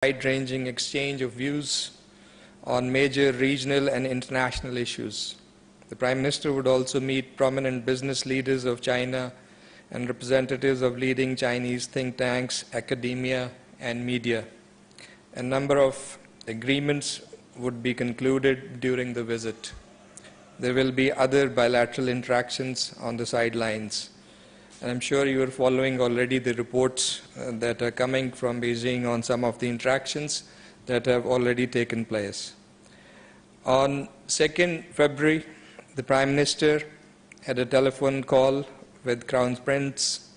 wide-ranging exchange of views on major regional and international issues. The Prime Minister would also meet prominent business leaders of China and representatives of leading Chinese think tanks, academia, and media. A number of agreements would be concluded during the visit. There will be other bilateral interactions on the sidelines. And I'm sure you are following already the reports that are coming from Beijing on some of the interactions that have already taken place. On 2nd February, the Prime Minister had a telephone call with Crown Prince,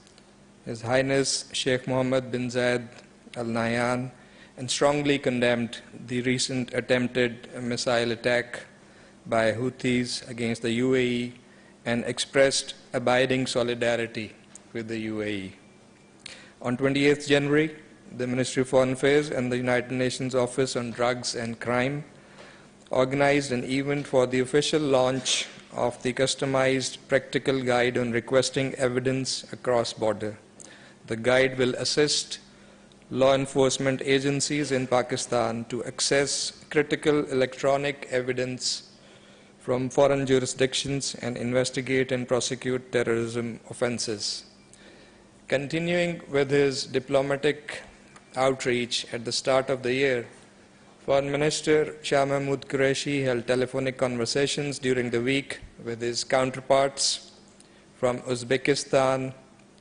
His Highness Sheikh Mohammed bin Zayed Al Nahyan, and strongly condemned the recent attempted missile attack by Houthis against the UAE and expressed abiding solidarity with the UAE. On 28th January, the Ministry of Foreign Affairs and the United Nations Office on Drugs and Crime organized an event for the official launch of the customized practical guide on requesting evidence across border. The guide will assist law enforcement agencies in Pakistan to access critical electronic evidence from foreign jurisdictions and investigate and prosecute terrorism offenses. Continuing with his diplomatic outreach at the start of the year, Foreign Minister Shah Mahmood Qureshi held telephonic conversations during the week with his counterparts from Uzbekistan,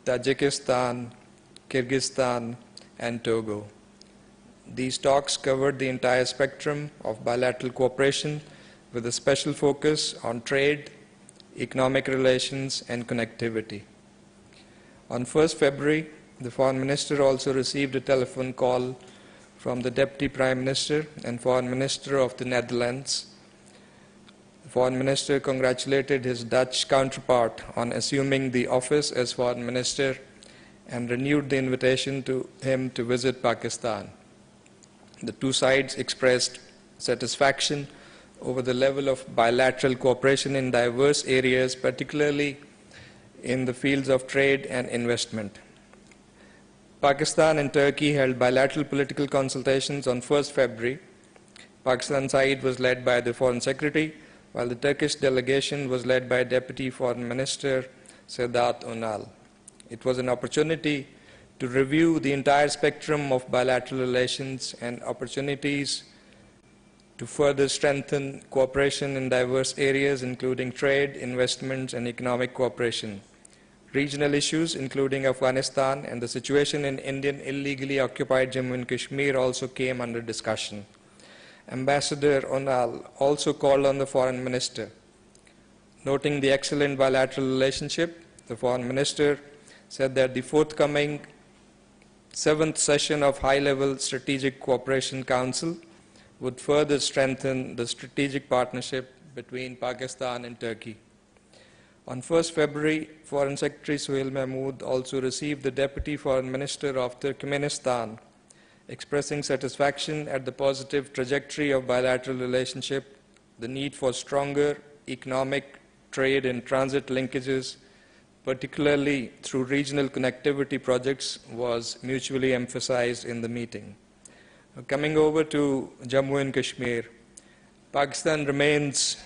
Tajikistan, Kyrgyzstan, and Togo. These talks covered the entire spectrum of bilateral cooperation with a special focus on trade, economic relations, and connectivity. On 1st February, the Foreign Minister also received a telephone call from the Deputy Prime Minister and Foreign Minister of the Netherlands. The Foreign Minister congratulated his Dutch counterpart on assuming the office as Foreign Minister and renewed the invitation to him to visit Pakistan. The two sides expressed satisfaction over the level of bilateral cooperation in diverse areas, particularly in the fields of trade and investment. Pakistan and Turkey held bilateral political consultations on 1st February. Pakistan's side was led by the Foreign Secretary, while the Turkish delegation was led by Deputy Foreign Minister Sedat Önal. It was an opportunity to review the entire spectrum of bilateral relations and opportunities to further strengthen cooperation in diverse areas, including trade, investments, and economic cooperation. Regional issues, including Afghanistan and the situation in Indian illegally occupied Jammu and Kashmir, also came under discussion. Ambassador Önal also called on the Foreign Minister. Noting the excellent bilateral relationship, the Foreign Minister said that the forthcoming 7th session of High-Level Strategic Cooperation Council would further strengthen the strategic partnership between Pakistan and Turkey. On 1st February, Foreign Secretary Suhail Mahmood also received the Deputy Foreign Minister of Turkmenistan, expressing satisfaction at the positive trajectory of bilateral relationship. The need for stronger economic, trade, and transit linkages, particularly through regional connectivity projects, was mutually emphasized in the meeting. Coming over to Jammu and Kashmir, Pakistan remains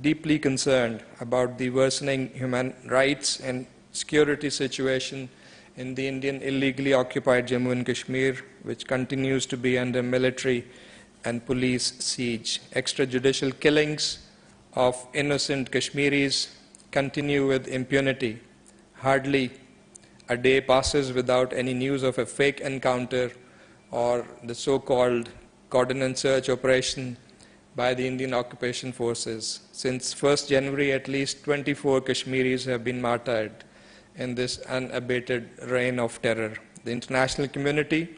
deeply concerned about the worsening human rights and security situation in the Indian illegally occupied Jammu and Kashmir, which continues to be under military and police siege. Extrajudicial killings of innocent Kashmiris continue with impunity. Hardly a day passes without any news of a fake encounter or the so-called coordinate search operation by the Indian occupation forces. Since 1st January, at least 24 Kashmiris have been martyred in this unabated reign of terror. The international community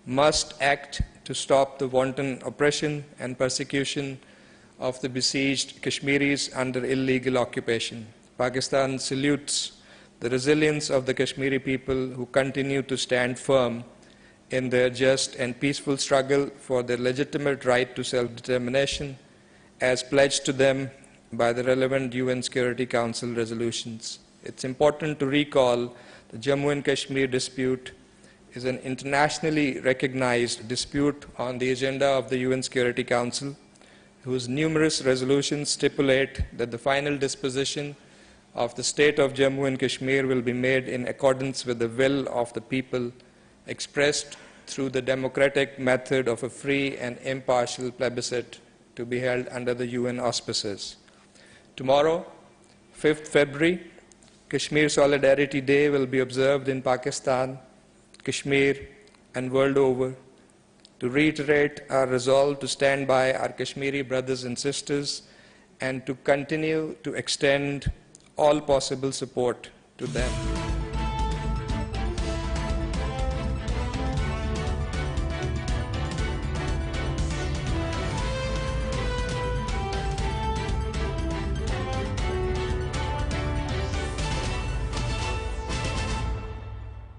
must act to stop the wanton oppression and persecution of the besieged Kashmiris under illegal occupation. Pakistan salutes the resilience of the Kashmiri people who continue to stand firm in their just and peaceful struggle for their legitimate right to self-determination as pledged to them by the relevant UN Security Council resolutions. It's important to recall the Jammu and Kashmir dispute is an internationally recognized dispute on the agenda of the UN Security Council, whose numerous resolutions stipulate that the final disposition of the state of Jammu and Kashmir will be made in accordance with the will of the people, expressed through the democratic method of a free and impartial plebiscite to be held under the UN auspices. Tomorrow, 5th February, Kashmir Solidarity Day will be observed in Pakistan, Kashmir, and world over to reiterate our resolve to stand by our Kashmiri brothers and sisters and to continue to extend all possible support to them.